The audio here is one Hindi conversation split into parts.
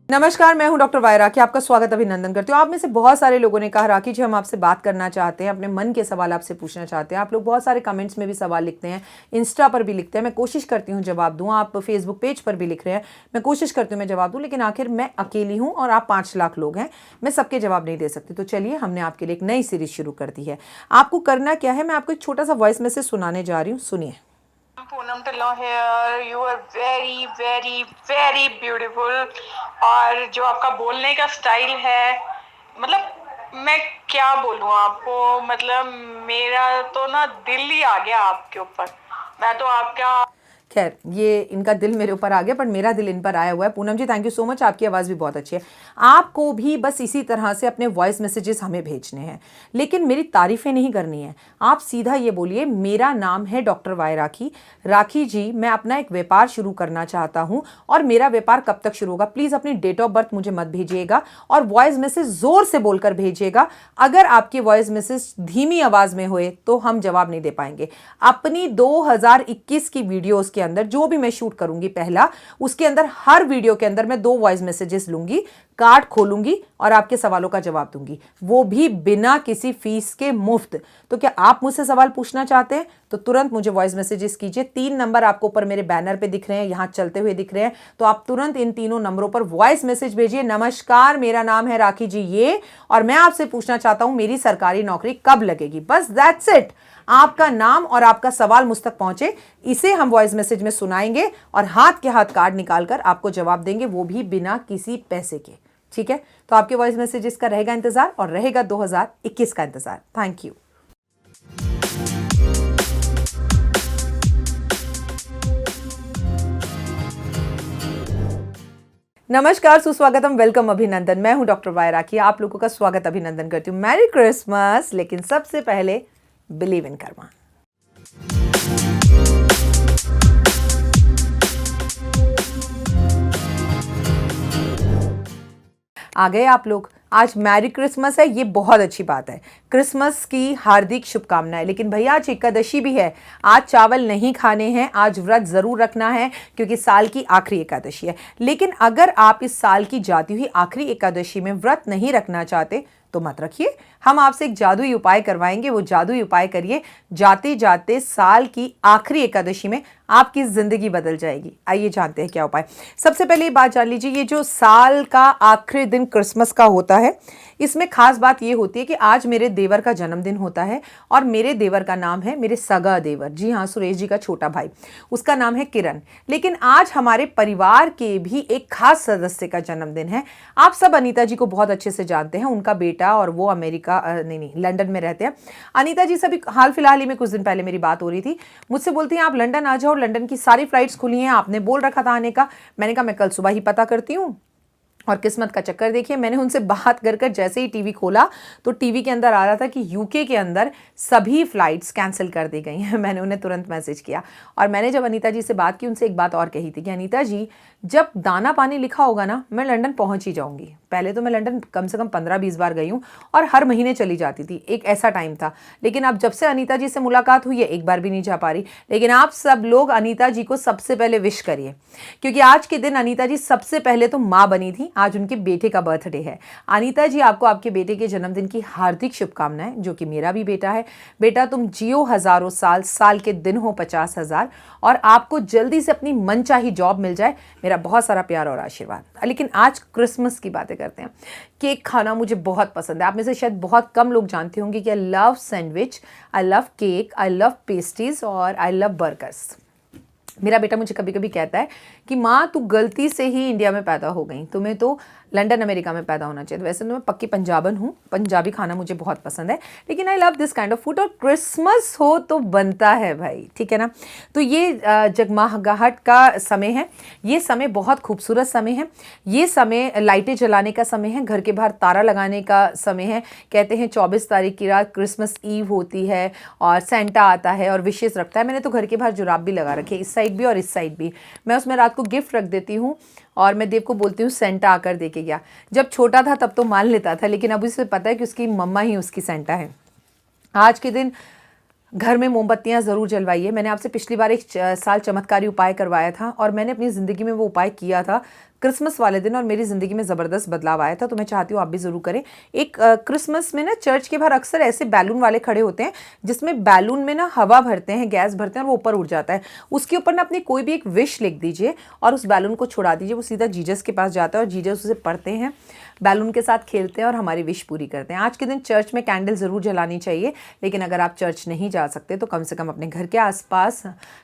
नमस्कार, मैं हूं डॉक्टर वायरा राखी। आपका स्वागत अभिनंदन करती हूँ। आप में से बहुत सारे लोगों ने कहा राखी जी हम आपसे बात करना चाहते हैं, अपने मन के सवाल आपसे पूछना चाहते हैं। आप लोग बहुत सारे कमेंट्स में भी सवाल लिखते हैं, इंस्टा पर भी लिखते हैं। मैं कोशिश करती हूँ जवाब दूँ। आप फेसबुक पेज पर भी लिख रहे हैं, मैं कोशिश करती हूँ मैं जवाब दूँ, लेकिन आखिर मैं अकेली हूँ और आप 5 लाख लोग हैं, मैं सबके जवाब नहीं दे सकती। तो चलिए, हमने आपके लिए एक नई सीरीज शुरू कर दी है। आपको करना क्या है, मैं आपको एक छोटा सा वॉइस मैसेज सुनाने जा रही हूँ, सुनिए। Poonam Dhillon here, you are very very very beautiful. और जो आपका बोलने का स्टाइल है, मतलब मैं क्या बोलूँ आपको, मतलब मेरा तो ना दिल ही आ गया आपके ऊपर। मैं तो आपका खैर, ये इनका दिल मेरे ऊपर आ गया, पर मेरा दिल इन पर आया हुआ है। पूनम जी, थैंक यू सो मच। आपकी आवाज़ भी बहुत अच्छी है। आपको भी बस इसी तरह से अपने वॉइस मैसेजेस हमें भेजने हैं, लेकिन मेरी तारीफ़ें नहीं करनी है। आप सीधा ये बोलिए, मेरा नाम है डॉक्टर वाई राखी। राखी जी, मैं अपना एक व्यापार शुरू करना चाहता हूँ और मेरा व्यापार कब तक शुरू होगा। प्लीज़ अपनी डेट ऑफ बर्थ मुझे मत भेजिएगा और वॉइस मैसेज ज़ोर से बोलकर भेजिएगा। अगर आपकी वॉइस मैसेज धीमी आवाज़ में हुए तो हम जवाब नहीं दे पाएंगे। अपनी 2021 की वीडियोज़ के अंदर जो भी मैं शूट करूंगी पहला, उसके अंदर हर वीडियो के अंदर मैं 2 वॉइस मैसेजेस लूंगी, कार्ड खोलूंगी और आपके सवालों का जवाब दूंगी, वो भी बिना किसी फीस के, मुफ्त। तो क्या आप मुझसे सवाल पूछना चाहते हैं तो तुरंत मुझे वॉइस मैसेजेस कीजिए। 3 नंबर आपको ऊपर मेरे बैनर पे दिख रहे हैं, यहां चलते हुए दिख रहे हैं, तो आप तुरंत इन तीनों नंबरों पर वॉइस मैसेज भेजिए। नमस्कार, मेरा नाम है राखी जी ये, और मैं आपसे पूछना चाहता हूं मेरी सरकारी नौकरी कब लगेगी। बस दैट्स इट। आपका नाम और आपका सवाल मुझ तक पहुंचे, इसे हम वॉइस मैसेज में सुनाएंगे और हाथ के हाथ कार्ड निकालकर आपको जवाब देंगे, वो भी बिना किसी पैसे के। ठीक है, तो आपके वॉइस मैसेजेस का रहेगा इंतजार और रहेगा 2021 का इंतजार। Thank you. नमस्कार, सुस्वागतम, वेलकम, अभिनंदन। मैं हूं डॉक्टर वाई राखी। आप लोगों का स्वागत अभिनंदन करती हूं। Merry Christmas. लेकिन सबसे पहले बिलीव इन कर्मा। आ गए आप लोग। आज मैरी क्रिसमस है, ये बहुत अच्छी बात है। क्रिसमस की हार्दिक शुभकामनाएं। लेकिन भैया आज एकादशी भी है, आज चावल नहीं खाने हैं, आज व्रत जरूर रखना है क्योंकि साल की आखिरी एकादशी है। लेकिन अगर आप इस साल की जाती हुई आखिरी एकादशी में व्रत नहीं रखना चाहते तो मत रखिए। हम आपसे एक जादुई उपाय करवाएंगे, वो जादुई उपाय करिए, जाते जाते साल की आखिरी एकादशी में आपकी जिंदगी बदल जाएगी। आइए जानते हैं क्या उपाय। सबसे पहले ये बात जान लीजिए, ये जो साल का आखिरी दिन क्रिसमस का होता है, इसमें खास बात ये होती है कि आज मेरे देवर का जन्मदिन होता है और मेरे देवर का नाम है, मेरे सगा देवर, जी हाँ, सुरेश जी का छोटा भाई, उसका नाम है किरण। लेकिन आज हमारे परिवार के भी एक खास सदस्य का जन्मदिन है। आप सब अनीता जी को बहुत अच्छे से जानते हैं, उनका बेटा, और वो अमेरिका नहीं लंदन में रहते हैं। अनीता जी से भी हाल फिलहाल ही में कुछ दिन पहले मेरी बात हो रही थी, मुझसे बोलती हैं आप लंदन आ जाओ, लंदन की सारी फ्लाइट्स खुली हैं, आपने बोल रखा था आने का। मैंने कहा मैं कल सुबह ही पता करती हूँ। और किस्मत का चक्कर देखिए, मैंने उनसे बात कर कर जैसे ही टीवी खोला तो टीवी के अंदर आ रहा था कि यूके के अंदर सभी फ्लाइट्स कैंसिल कर दी गई हैं। मैंने उन्हें तुरंत मैसेज किया और मैंने जब अनीता जी से बात की, उनसे एक बात और कही थी कि अनीता जी, जब दाना पानी लिखा होगा ना, मैं लंदन पहुंच ही जाऊंगी। पहले तो मैं लंदन कम से कम 15-20 बार गई हूँ और हर महीने चली जाती थी, एक ऐसा टाइम था। लेकिन अब जब से अनीता जी से मुलाकात हुई है, एक बार भी नहीं जा पा रही। लेकिन आप सब लोग अनीता जी को सबसे पहले विश करिए, क्योंकि आज के दिन अनीता जी सबसे पहले तो माँ बनी थी, आज उनके बेटे का बर्थडे है। अनीता जी, आपको आपके बेटे के जन्मदिन की हार्दिक शुभकामनाएं, जो कि मेरा भी बेटा है। बेटा, तुम जियो हजारों साल, साल के दिन हो 50,000, और आपको जल्दी से अपनी मनचाही जॉब मिल जाए। मेरा बहुत सारा प्यार और आशीर्वाद। लेकिन आज क्रिसमस की बातें करते हैं। केक खाना मुझे बहुत पसंद है। आप में से शायद बहुत कम लोग जानते होंगे कि I love sandwich, I love cake, I love pastries और आई लव बर्गर्स। मेरा बेटा मुझे कभी कभी कहता है कि माँ, तू गलती से ही इंडिया में पैदा हो गई, तुम्हें तो लंदन अमेरिका में पैदा होना चाहिए। वैसे तो मैं पक्की पंजाबन हूँ, पंजाबी खाना मुझे बहुत पसंद है, लेकिन I love this kind of food. और क्रिसमस हो तो बनता है भाई, ठीक है ना। तो ये जगमगाहट का समय है, ये समय बहुत खूबसूरत समय है, ये समय लाइटें जलाने का समय है, घर के बाहर तारा लगाने का समय है। कहते हैं 24 तारीख की रात क्रिसमस ईव होती है और सेंटा आता है और विशेष रखता है। मैंने तो घर के बाहर जुराब भी लगा रखे, इस साइड भी और इस साइड भी। मैं उसमें रात को गिफ्ट रख देती हूँ और मैं देव को बोलती हूँ सेंटा आकर दे के गया। जब छोटा था तब तो मान लेता था, लेकिन अब उसे पता है कि उसकी मम्मा ही उसकी सेंटा है। आज के दिन घर में मोमबत्तियां ज़रूर जलवाइए। मैंने आपसे पिछली बार एक साल चमत्कारी उपाय करवाया था और मैंने अपनी ज़िंदगी में वो उपाय किया था। क्रिसमस वाले दिन और मेरी ज़िंदगी में ज़बरदस्त बदलाव आया था, तो मैं चाहती हूँ आप भी ज़रूर करें। एक क्रिसमस में ना चर्च के बाहर अक्सर ऐसे बैलून वाले खड़े होते हैं जिसमें बैलून में ना हवा भरते हैं, गैस भरते हैं और वो ऊपर उड़ जाता है। उसके ऊपर ना अपनी कोई भी एक विश लिख दीजिए और उस बैलून को छुड़ा दीजिए। वो सीधा जीसस के पास जाता है और जीसस उसे पढ़ते हैं, बैलून के साथ खेलते हैं और हमारी विश पूरी करते हैं। आज के दिन चर्च में कैंडल ज़रूर जलानी चाहिए, लेकिन अगर आप चर्च नहीं जा सकते तो कम से कम अपने घर के आसपास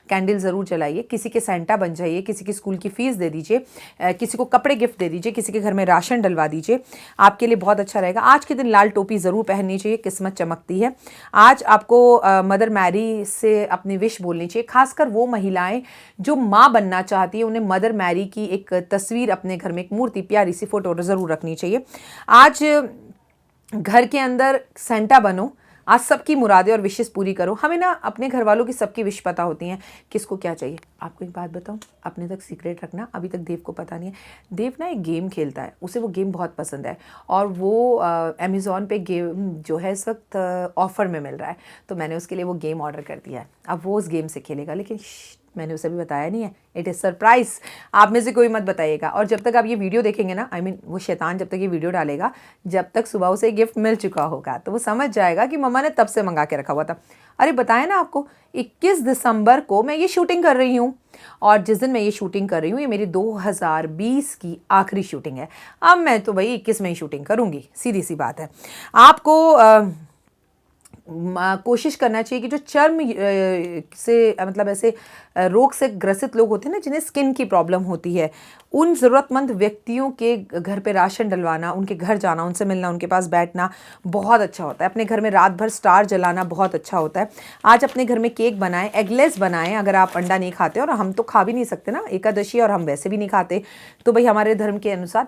कैंडल ज़रूर जलाइए। किसी के सेंटा बन जाइए, किसी की स्कूल की फ़ीस दे दीजिए, किसी को कपड़े गिफ्ट दे दीजिए, किसी के घर में राशन डलवा दीजिए, आपके लिए बहुत अच्छा रहेगा। आज के दिन लाल टोपी ज़रूर पहननी चाहिए, किस्मत चमकती है। आज आपको मदर मैरी से अपनी विश बोलनी चाहिए, खासकर वो महिलाएं जो माँ बनना चाहती है, उन्हें मदर मैरी की एक तस्वीर अपने घर में, एक मूर्ति, प्यारी सी फोटो ज़रूर रखनी चाहिए। आज घर के अंदर सेंटा बनो, आज सबकी मुरादें और विशेष पूरी करो। हमें ना अपने घर वालों की सबकी विश पता होती हैं, किसको क्या चाहिए। आपको एक बात बताऊं, अपने तक सीक्रेट रखना, अभी तक देव को पता नहीं है। देव ना एक गेम खेलता है, उसे वो गेम बहुत पसंद है और वो अमेज़ॉन पे गेम जो है इस वक्त ऑफ़र में मिल रहा है, तो मैंने उसके लिए वो गेम ऑर्डर कर दिया है। अब वो उस गेम से खेलेगा, लेकिन मैंने उसे भी बताया नहीं है, इट इज़ सरप्राइज़। आप में से कोई मत बताइएगा। और जब तक आप ये वीडियो देखेंगे ना, वो शैतान जब तक ये वीडियो डालेगा, जब तक सुबह उसे गिफ्ट मिल चुका होगा, तो वो समझ जाएगा कि मम्मा ने तब से मंगा के रखा हुआ था। अरे बताया ना आपको, 21 दिसंबर को मैं ये शूटिंग कर रही हूँ और जिस दिन मैं ये शूटिंग कर रही हूँ, ये मेरी 2020 की आखिरी शूटिंग है। अब मैं तो भाई 21 में ही शूटिंग करूँगी, सीधी सी बात है। आपको कोशिश करना चाहिए कि जो चर्म से मतलब ऐसे रोग से ग्रसित लोग होते हैं ना, जिन्हें स्किन की प्रॉब्लम होती है, उन ज़रूरतमंद व्यक्तियों के घर पे राशन डलवाना, उनके घर जाना, उनसे मिलना, उनके पास बैठना बहुत अच्छा होता है। अपने घर में रात भर स्टार जलाना बहुत अच्छा होता है। आज अपने घर में केक बनाएं, एगलेस बनाएं। अगर आप अंडा नहीं खाते, और हम तो खा भी नहीं सकते ना, एकादशी, और हम वैसे भी नहीं खाते, तो भाई हमारे धर्म के अनुसार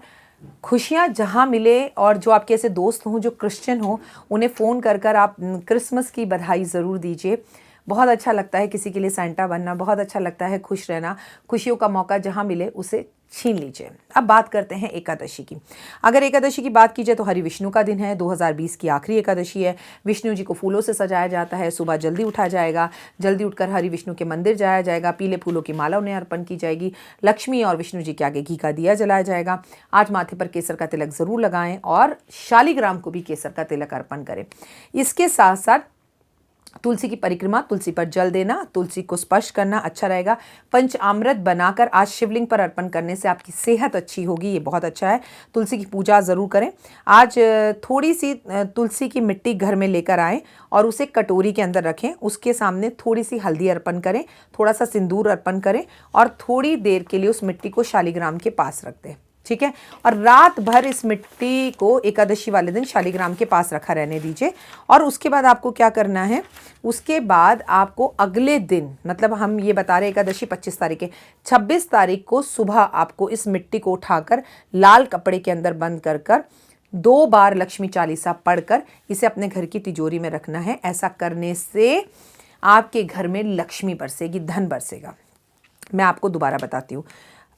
खुशियाँ जहाँ मिले, और जो आपके ऐसे दोस्त हों जो क्रिश्चियन हों, उन्हें फ़ोन कर कर आप क्रिसमस की बधाई ज़रूर दीजिए। बहुत अच्छा लगता है किसी के लिए सेंटा बनना, बहुत अच्छा लगता है खुश रहना। खुशियों का मौका जहाँ मिले उसे छीन लीजिए। अब बात करते हैं एकादशी की। अगर एकादशी की बात की जाए तो हरि विष्णु का दिन है, 2020 की आखिरी एकादशी है। विष्णु जी को फूलों से सजाया जाता है। सुबह जल्दी उठा जाएगा, जल्दी उठकर हरि विष्णु के मंदिर जाया जाएगा, पीले फूलों की माला उन्हें अर्पण की जाएगी। लक्ष्मी और विष्णु जी के आगे घी का दिया जलाया जाएगा। आज माथे पर केसर का तिलक ज़रूर लगाएं और शालिग्राम को भी केसर का तिलक अर्पण करें। इसके साथ साथ तुलसी की परिक्रमा, तुलसी पर जल देना, तुलसी को स्पर्श करना अच्छा रहेगा। पंचामृत बनाकर आज शिवलिंग पर अर्पण करने से आपकी सेहत अच्छी होगी, ये बहुत अच्छा है। तुलसी की पूजा ज़रूर करें। आज थोड़ी सी तुलसी की मिट्टी घर में लेकर आएँ और उसे कटोरी के अंदर रखें। उसके सामने थोड़ी सी हल्दी अर्पण करें, थोड़ा सा सिंदूर अर्पण करें और थोड़ी देर के लिए उस मिट्टी को शालिग्राम के पास रख दें, ठीक है। और रात भर इस मिट्टी को एकादशी वाले दिन शालिग्राम के पास रखा रहने दीजिए। और उसके बाद आपको क्या करना है, उसके बाद आपको अगले दिन, मतलब हम ये बता रहे एकादशी 25 तारीख है, 26 तारीख को सुबह आपको इस मिट्टी को उठाकर लाल कपड़े के अंदर बंद कर कर 2 बार लक्ष्मी चालीसा पढ़कर इसे अपने घर की तिजोरी में रखना है। ऐसा करने से आपके घर में लक्ष्मी बरसेगी, धन बरसेगा। मैं आपको दोबारा बताती हूँ।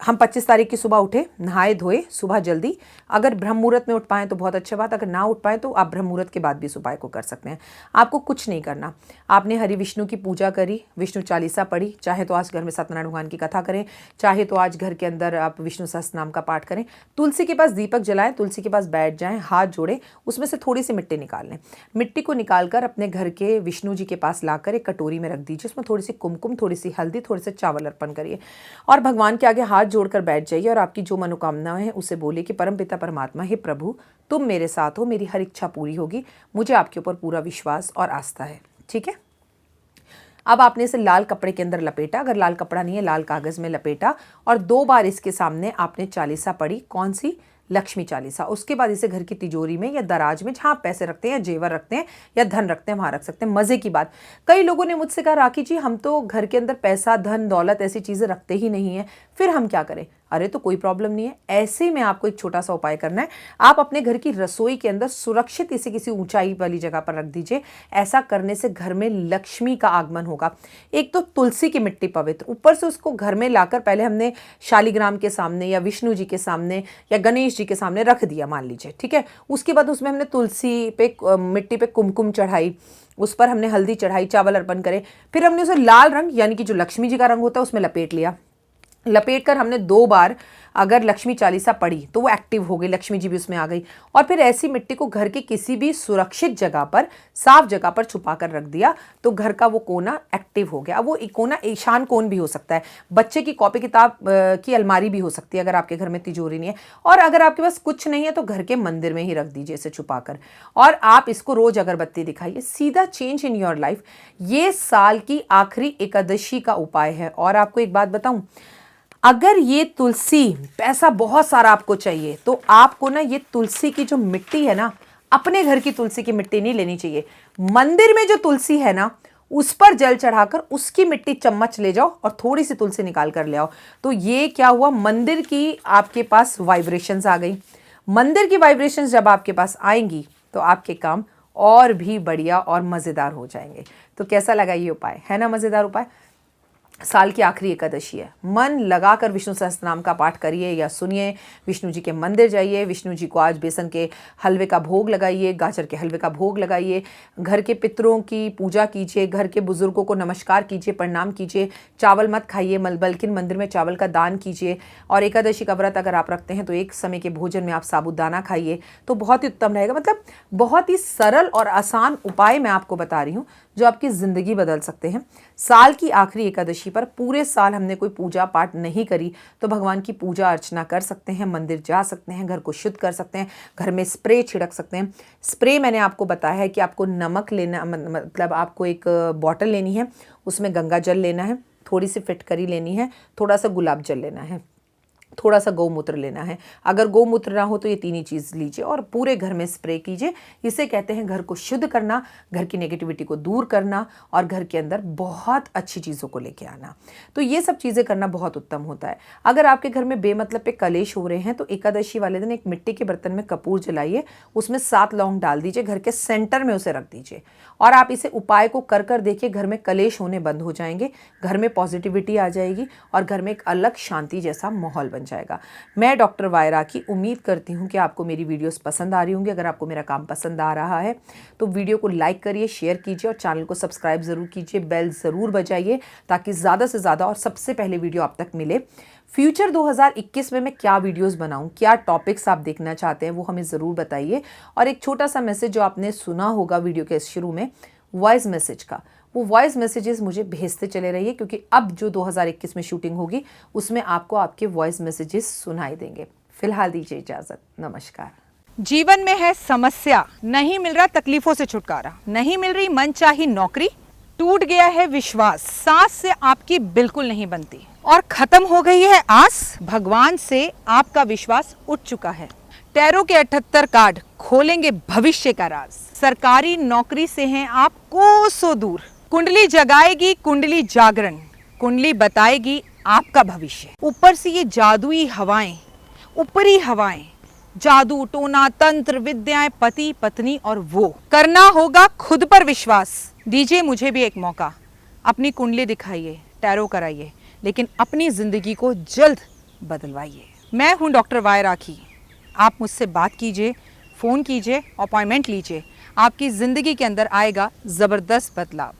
हम 25 तारीख की सुबह उठे, नहाए धोए, सुबह जल्दी। अगर ब्रह्म मुहूर्त में उठ पाएँ तो बहुत अच्छी बात, अगर ना उठ पाएँ तो आप ब्रह्म मुहूर्त के बाद भी इस उपाय को कर सकते हैं। आपको कुछ नहीं करना, आपने हरि विष्णु की पूजा करी, विष्णु चालीसा पढ़ी, चाहे तो आज घर में सत्यनारायण भगवान की कथा करें, चाहे तो आज घर के अंदर आप विष्णु सहस्त्र नाम का पाठ करें। तुलसी के पास दीपक जलाएं, तुलसी के पास बैठ जाएं, हाथ जोड़ें, उसमें से थोड़ी सी मिट्टी निकाल लें। मिट्टी को निकालकर अपने घर के विष्णु जी के पास लाकर एक कटोरी में रख दीजिए। उसमें थोड़ी सी कुमकुम, थोड़ी सी हल्दी, थोड़े से चावल अर्पण करिए और भगवान के आगे हाथ जोड़कर बैठ जाइए और आपकी जो मनोकामनाएं हैं उसे बोलिए कि परमपिता परमात्मा, हे प्रभु, तुम मेरे साथ हो, मेरी हर इच्छा पूरी होगी, मुझे आपके ऊपर पूरा विश्वास और आस्था है, ठीक है। अब आपने इसे लाल कपड़े के अंदर लपेटा, अगर लाल कपड़ा नहीं है लाल कागज़ में लपेटा, और 2 बार इसके सामने आपने चालीसा पढ़ी। कौन सी? लक्ष्मी चालीसा। उसके बाद इसे घर की तिजोरी में या दराज में, जहाँ पैसे रखते हैं या जेवर रखते हैं या धन रखते हैं, वहाँ रख सकते हैं। मज़े की बात, कई लोगों ने मुझसे कहा, राखी जी हम तो घर के अंदर पैसा, धन, दौलत ऐसी चीज़ें रखते ही नहीं हैं, फिर हम क्या करें? अरे तो कोई प्रॉब्लम नहीं है। ऐसे में आपको एक छोटा सा उपाय करना है। आप अपने घर की रसोई के अंदर सुरक्षित इसे किसी ऊंचाई वाली जगह पर रख दीजिए। ऐसा करने से घर में लक्ष्मी का आगमन होगा। एक तो तुलसी की मिट्टी पवित्र, ऊपर से उसको घर में लाकर पहले हमने शालिग्राम के सामने या विष्णु जी के सामने या गणेश जी के सामने रख दिया, मान लीजिए, ठीक है। उसके बाद उसमें हमने तुलसी पे मिट्टी पे कुमकुम चढ़ाई, उस पर हमने हल्दी चढ़ाई, चावल अर्पण करे, फिर हमने उसे लाल रंग यानी कि जो लक्ष्मी जी का रंग होता है उसमें लपेट लिया। लपेट कर हमने 2 बार अगर लक्ष्मी चालीसा पढ़ी तो वो एक्टिव हो गई, लक्ष्मी जी भी उसमें आ गई। और फिर ऐसी मिट्टी को घर के किसी भी सुरक्षित जगह पर, साफ जगह पर छुपा कर रख दिया तो घर का वो कोना एक्टिव हो गया। अब वो कोना ईशान कोण भी हो सकता है, बच्चे की कॉपी किताब की अलमारी भी हो सकती है अगर आपके घर में तिजोरी नहीं है। और अगर आपके पास कुछ नहीं है तो घर के मंदिर में ही रख दीजिए इसे छुपा कर, और आप इसको रोज अगरबत्ती दिखाइए। सीधा चेंज इन योर लाइफ। ये साल की आखिरी एकादशी का उपाय है। और आपको एक बात बताऊं, अगर ये तुलसी, पैसा बहुत सारा आपको चाहिए तो आपको ना ये तुलसी की जो मिट्टी है ना, अपने घर की तुलसी की मिट्टी नहीं लेनी चाहिए। मंदिर में जो तुलसी है ना उस पर जल चढ़ाकर उसकी मिट्टी चम्मच ले जाओ और थोड़ी सी तुलसी निकाल कर ले आओ। तो ये क्या हुआ, मंदिर की आपके पास वाइब्रेशंस आ गई। मंदिर की वाइब्रेशंस जब आपके पास आएंगी तो आपके काम और भी बढ़िया और मज़ेदार हो जाएंगे। तो कैसा लगा ये उपाय, है ना मज़ेदार उपाय। साल की आखिरी एकादशी है, मन लगाकर विष्णु सहस्त्रनाम का पाठ करिए या सुनिए, विष्णु जी के मंदिर जाइए, विष्णु जी को आज बेसन के हलवे का भोग लगाइए, गाजर के हलवे का भोग लगाइए, घर के पितरों की पूजा कीजिए, घर के बुजुर्गों को नमस्कार कीजिए, प्रणाम कीजिए। चावल मत खाइए बल्कि मंदिर में चावल का दान कीजिए। और एकादशी का व्रत अगर आप रखते हैं तो एक समय के भोजन में आप साबूदाना खाइए तो बहुत ही उत्तम रहेगा। मतलब बहुत ही सरल और आसान उपाय मैं आपको बता रही हूँ जो आपकी ज़िंदगी बदल सकते हैं। साल की आखिरी एकादशी पर पूरे साल हमने कोई पूजा पाठ नहीं करी तो भगवान की पूजा अर्चना कर सकते हैं, मंदिर जा सकते हैं, घर को शुद्ध कर सकते हैं, घर में स्प्रे छिड़क सकते हैं। स्प्रे मैंने आपको बताया है कि आपको नमक लेना, मतलब आपको एक बॉटल लेनी है, उसमें गंगा जल लेना है, थोड़ी सी फिटकरी लेनी है, थोड़ा सा गुलाब जल लेना है, थोड़ा सा गौमूत्र लेना है। अगर गौमूत्र ना हो तो ये तीन ही चीज़ लीजिए और पूरे घर में स्प्रे कीजिए। इसे कहते हैं घर को शुद्ध करना, घर की नेगेटिविटी को दूर करना और घर के अंदर बहुत अच्छी चीज़ों को लेके आना। तो ये सब चीज़ें करना बहुत उत्तम होता है। अगर आपके घर में बेमतलब पे कलेश हो रहे हैं तो एकादशी वाले दिन एक मिट्टी के बर्तन में कपूर जलाइए, उसमें 7 लौंग डाल दीजिए, घर के सेंटर में उसे रख दीजिए और आप इसे उपाय को कर कर देखिए, घर में कलेश होने बंद हो जाएंगे, घर में पॉजिटिविटी आ जाएगी और घर में एक अलग शांति जैसा माहौल बन जाएगा। मैं डॉक्टर वाई राखी उम्मीद करती हूँ कि आपको मेरी वीडियोस पसंद आ रही होंगी। अगर आपको मेरा काम पसंद आ रहा है तो वीडियो को लाइक करिए, शेयर कीजिए और चैनल को सब्सक्राइब ज़रूर कीजिए, बेल ज़रूर बजाइए ताकि ज़्यादा से ज़्यादा और सबसे पहले वीडियो आप तक मिले। फ्यूचर 2021 में मैं क्या वीडियोस बनाऊं, क्या टॉपिक्स आप देखना चाहते हैं वो हमें ज़रूर बताइए। और एक छोटा सा मैसेज जो आपने सुना होगा वीडियो के शुरू में, वॉइस मैसेज का, वो वॉइस मैसेजेस मुझे भेजते चले रहिए क्योंकि अब जो 2021 में शूटिंग होगी उसमें आपको आपके वॉइस मैसेजेस सुनाई देंगे। फिलहाल दीजिए इजाज़त, नमस्कार। जीवन में है समस्या, नहीं मिल रहा तकलीफों से छुटकारा, नहीं मिल रही मनचाही नौकरी, टूट गया है विश्वास, सांस से आपकी बिल्कुल नहीं बनती और खत्म हो गई है आस, भगवान से आपका विश्वास उठ चुका है। टैरो के 78 कार्ड खोलेंगे भविष्य का राज, सरकारी नौकरी से हैं आप कोसों दूर, कुंडली जगाएगी कुंडली जागरण, कुंडली बताएगी आपका भविष्य। ऊपर से ये जादुई हवाएं, ऊपरी हवाएं, जादू टोना तंत्र विद्याएं, पति पत्नी और वो, करना होगा खुद पर विश्वास। दीजिए मुझे भी एक मौका, अपनी कुंडली दिखाइए, टैरो कराइए, लेकिन अपनी जिंदगी को जल्द बदलवाइए। मैं हूं डॉक्टर वाई राखी, आप मुझसे बात कीजिए, फ़ोन कीजिए, अपॉइंटमेंट लीजिए, आपकी ज़िंदगी के अंदर आएगा ज़बरदस्त बदलाव।